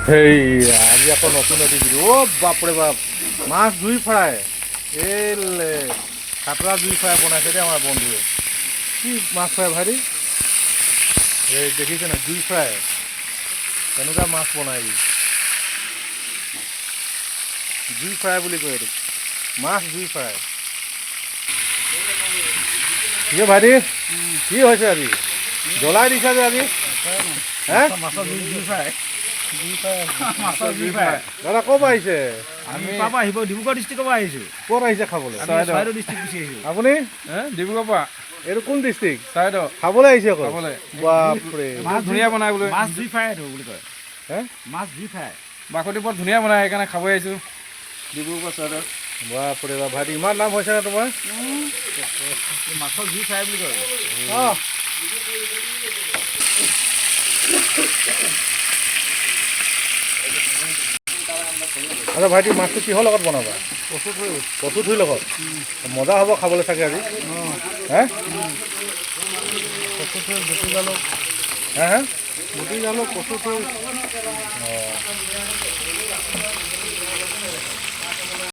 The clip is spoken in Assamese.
সেই আজি আকৌ নতুন এটি ভিডিঅ'। অ' বাপৰে বাপ, মাছ জুই ফ্ৰাই। এই খাতৰা জুই ফ্ৰাই বনাইছে দেই আমাৰ বন্ধুৱে। কি মাছ ফ্ৰাই ভাইটি? এই দেখিছে না জুই ফ্ৰাই, কেনেকুৱা মাছ বনাই জুই ফ্ৰাই বুলি কয় এইটো, মাছ জুই ফ্ৰাই। কি ভাইটি, কি হৈছে আজি? জ্বলাই দিছা যে আজি? মাছৰ জুই ফ্ৰাই। দাদা ক'ৰ পৰা আহিছে? আমি পাপা আহিব ডিব্ৰুগড় ডিষ্ট্ৰিক্টৰ পৰা আহিছোঁ। ক'ত আহিছে খাবলৈ? চৰাইদেউ ডিষ্ট্ৰিক্ট গুচি আহিছোঁ। আপুনি ডিব্ৰুগড়ৰ পৰা এইটো কোন ডিষ্ট্ৰিক্ট? চৰাইদেউ খাবলৈ আহিছে আকৌ? খাবলৈ। বাপৰে, মাছ ধুনীয়া বনাই বোলে। মাছ জুই ফ্ৰাই এইটো বুলি কয়। হে মাছ জুই ফ্ৰাই। বাকলি বৰ ধুনীয়া বনাই, সেইকাৰণে খাব আহিছোঁ ডিব্ৰুগড় চৰাইদেউ। বাপৰে বাপ ভাইটি, ইমান দাম হৈছে নে তোমাৰ? মাছৰ জুই ফ্ৰাই বুলি কয়। অঁ আচ্ছা ভাইটি, মাছটো কিহৰ লগত বনাবা? কচু থুৰি লগত। মজা হ'ব খাবলৈ চাগে আজি। হে কচু থুৰ, গুটি জালুক, হে গুটি জালুক, কচু থুৰ।